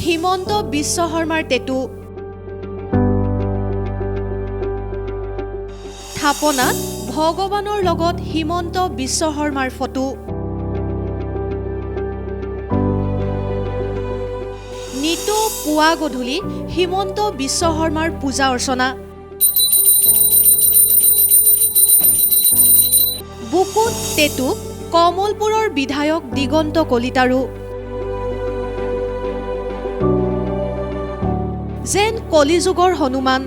হিমন্ত বিশ্ব শৰ্মাৰ টেটু থাপনাত ভগৱানৰ লগত হিমন্ত বিশ্ব শৰ্মাৰ ফটো নিতৌ পুৱা গধূলি হিমন্ত বিশ্ব শৰ্মাৰ পূজা অৰ্চনা বুকুত টেটু কমলপুৰৰ বিধায়ক দিগন্ত কলিতাৰো যেন কলিযুগৰ হনুমান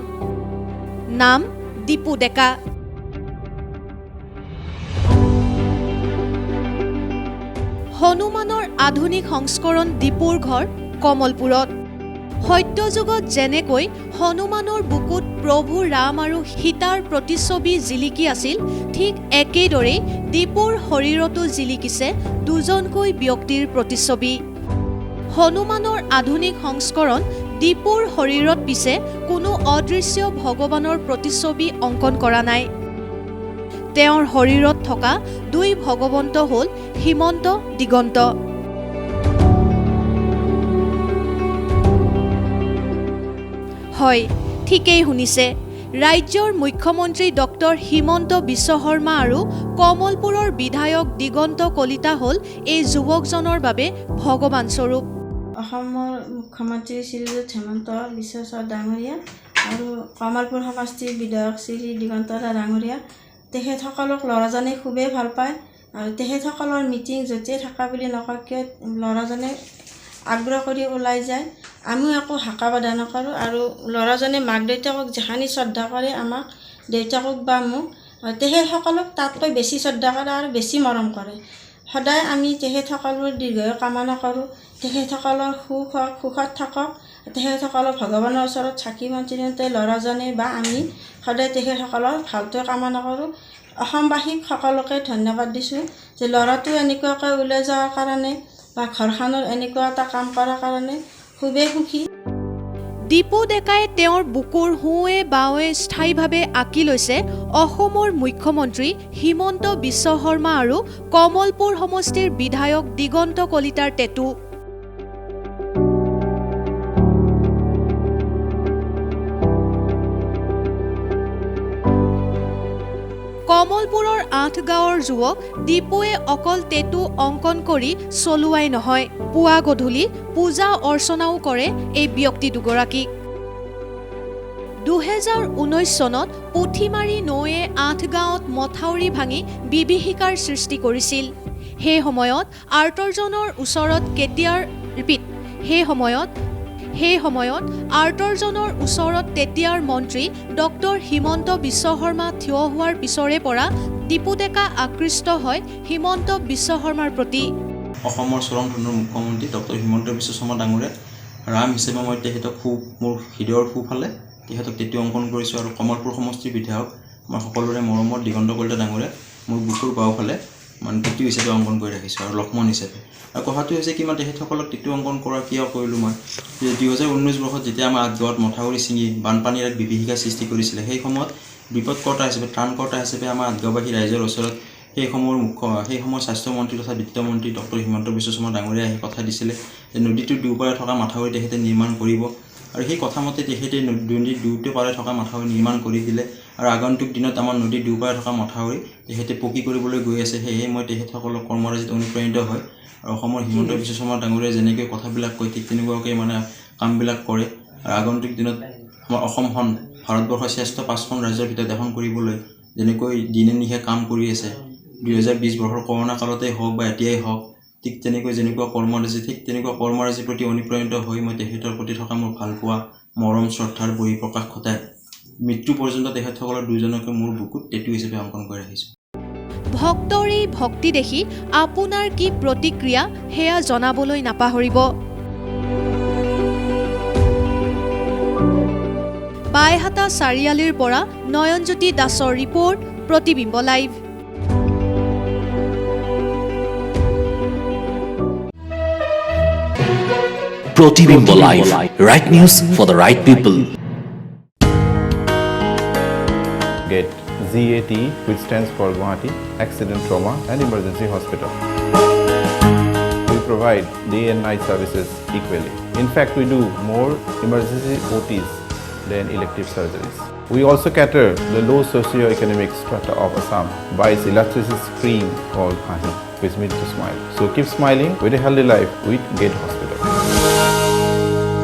নাম দীপু ডেকা হনুমানৰ আধুনিক সংস্কৰণ দীপুৰ ঘৰ কমলপুৰত সত্যযুগত যেনেকৈ হনুমানৰ বুকুত প্ৰভু ৰাম আৰু সীতাৰ প্ৰতিচ্ছবি জিলিকি আছিল ঠিক একেদৰেই দীপুৰ শৰীৰতো জিলিকিছে দুজনকৈ ব্যক্তিৰ প্ৰতিচ্ছবি হনুমানৰ আধুনিক সংস্কৰণ দীপুৰ শৰীৰত পিছে কোনো অদৃশ্য ভগৱানৰ প্ৰতিচ্ছবি অংকন কৰা নাই তেওঁৰ শৰীৰত থকা দুই ভগৱন্ত হ'ল হিমন্ত দিগন্ত হয় ঠিকেই শুনিছে ৰাজ্যৰ মুখ্যমন্ত্ৰী ডক্টৰ হিমন্ত বিশ্ব শৰ্মা আৰু কমলপুৰৰ বিধায়ক দিগন্ত কলিতা হ'ল এই যুৱকজনৰ বাবে ভগৱান স্বৰূপ অসমৰ মুখ্যমন্ত্ৰী শ্ৰীযুত হিমন্ত বিশ্ব শৰ্মা ডাঙৰীয়া আৰু কমলপুৰ সমষ্টিৰ বিধায়ক শ্ৰী দিগন্ত ডাঙৰীয়া তেখেতসকলক ল'ৰাজনে খুবেই ভাল পায় আৰু তেখেতসকলৰ মিটিং য'তেই থকা বুলি নকয় কিয় ল'ৰাজনে আগ্ৰহ কৰি ওলাই যায় আমিও একো হাকা বাধা নকৰোঁ আৰু ল'ৰাজনে মাক দেউতাকক যিখিনি শ্ৰদ্ধা কৰে আমাক দেউতাকক বা মোক তেখেতসকলক তাতকৈ বেছি শ্ৰদ্ধা কৰে আৰু বেছি মৰম কৰে সদায় আমি তেখেতসকলৰ দীৰ্ঘায়ু কামনা কৰোঁ তেখেতসকলৰ সুখত থাকক তেখেতসকলৰ ভগৱানৰ ওচৰত চাকি বন্তি দিওঁতে ল'ৰাজনে বা আমি সদায় তেখেতসকলৰ ভালটোৱে কামনা কৰোঁ অসমবাসীক সকলোকে ধন্যবাদ দিছোঁ যে ল'ৰাটো এনেকুৱাকৈ ওলাই যোৱাৰ কাৰণে বা ঘৰখনৰ এনেকুৱা এটা কাম কৰাৰ কাৰণে খুবেই সুখী দীপু ডেকাই তেওঁৰ বুকুৰ সোঁৱে বাওঁৱে স্থায়ীভাৱে আঁকি লৈছে অসমৰ মুখ্যমন্ত্ৰী হিমন্ত বিশ্ব শৰ্মা আৰু কমলপুৰ সমষ্টিৰ বিধায়ক দিগন্ত কলিতাৰ টেটু কমলপুৰৰ ৮ গাঁৱৰ যুৱক দীপুৱে অকল টেটু অংকন কৰি চলোৱাই নহয় পুৱা গধূলি পূজা অৰ্চনাও কৰে এই ব্যক্তি দুগৰাকীক ২০১৯ চনত পুথিমাৰী নৈয়ে ৮ গাঁৱত মথাউৰি ভাঙি বিভীষিকাৰ সৃষ্টি কৰিছিল সেই সময়ত আৰ্তজনৰ ওচৰত তেতিয়াৰ মন্ত্ৰী ডক্টৰ হিমন্ত বিশ্ব শৰ্মা থিয় হোৱাৰ পিছৰে পৰা দীপু ডেকা আকৃষ্ট হয় হিমন্ত বিশ্ব শৰ্মাৰ প্ৰতি অসমৰ চৰম ধৰণৰ মুখ্যমন্ত্ৰী ডক্টৰ হিমন্ত বিশ্ব শৰ্মা ডাঙৰীয়া ৰাম হিচাপে মই তেখেতক মোৰ হৃদয়ৰ সোঁফালে তেখেতক টেটু অংকন কৰিছোঁ আৰু কমলপুৰ সমষ্টিৰ বিধায়ক মই সকলোৰে মৰমৰ দিগন্ত কলিতা ডাঙৰীয়া মোৰ বুকুৰ বাওঁফালে মানে টেটু হিচাপে অংকন কৰি ৰাখিছোঁ আৰু লক্ষ্মণ হিচাপে আৰু কথাটো হৈছে কিমান তেখেতসকলক টেটু অংকন কৰা কিয় কৰিলোঁ মই ২০১৯ বৰ্ষত যেতিয়া আমাৰ ৮ গাঁৱত মথাউৰি ছিঙি বানপানীৰ এক বিভীষিকাৰ সৃষ্টি কৰিছিলে সেই সময়ত বিপদকৰ্তা হিচাপে ত্ৰাণকৰ্তা হিচাপে আমাৰ ৮ গাঁওবাসী ৰাইজৰ ওচৰত সেই সময়ৰ স্বাস্থ্যমন্ত্ৰী তথা বিত্ত মন্ত্ৰী ডক্টৰ হিমন্ত বিশ্ব শৰ্মা ডাঙৰীয়াই আহি কথা দিছিলে যে নদীটোৰ দুয়োপাৰে থকা মাথাউৰি তেখেতে নিৰ্মাণ কৰিব আৰু সেই কথামতে তেখেতে নদীৰ দুয়োপাৰে থকা মাথাউৰি নিৰ্মাণ কৰি দিলে আৰু আগন্তুক দিনত আমাৰ নদীৰ দুয়োপাৰে থকা মাথাউৰি তেখেতে পকী কৰিবলৈ গৈ আছে সেয়েহে মই তেখেতসকলৰ কৰ্মৰাজিত অনুপ্ৰাণিত হয় আৰু অসমৰ হিমন্ত বিশ্ব শৰ্মা ডাঙৰীয়াই যেনেকৈ কথাবিলাক কয় ঠিক তেনেকুৱাকৈ মানে কামবিলাক কৰে আৰু আগন্তুক দিনত আমাৰ অসমখন ভাৰতবৰ্ষৰ শ্ৰেষ্ঠ ৫খন ৰাজ্যৰ ভিতৰত এখন কৰিবলৈ যেনেকৈ দিনে নিশে কাম কৰি আছে ২০২০ বৰ্ষৰ কৰোণা কালতেই হওক বা এতিয়াই হওক ঠিক তেনেকৈ যেনেকুৱা কৰ্মৰাজিৰ প্ৰতি অনুপ্ৰাণিত হৈ মই তেখেতৰ প্ৰতি থকা মোৰ ভালপোৱা মৰম শ্ৰদ্ধাৰ বহিঃপ্ৰকাশ ঘটাই মৃত্যু পৰ্যন্ত তেখেতসকলৰ দুজনকে মোৰ বুকুত টেটু হিচাপে অংকন কৰি ৰাখিছোঁ ভক্তৰ এই ভক্তি দেখি আপোনাৰ কি প্ৰতিক্ৰিয়া সেয়া জনাবলৈ নাপাহৰিব বাইহাটা চাৰিআলিৰ পৰা নয়নজ্যোতি দাসৰ ৰিপৰ্ট প্ৰতিবিম্ব live Protibimbo Live, right news for the right people. Get GAT, which stands for Guwahati Accident Trauma and Emergency Hospital. We provide provide day and night services equally. In fact, we do more emergency OTs than elective surgeries. We also cater the low socio-economic strata of Assam by its illustrious cream called Hahi, which means to smile. So keep smiling with a healthy life with Gate Hospital.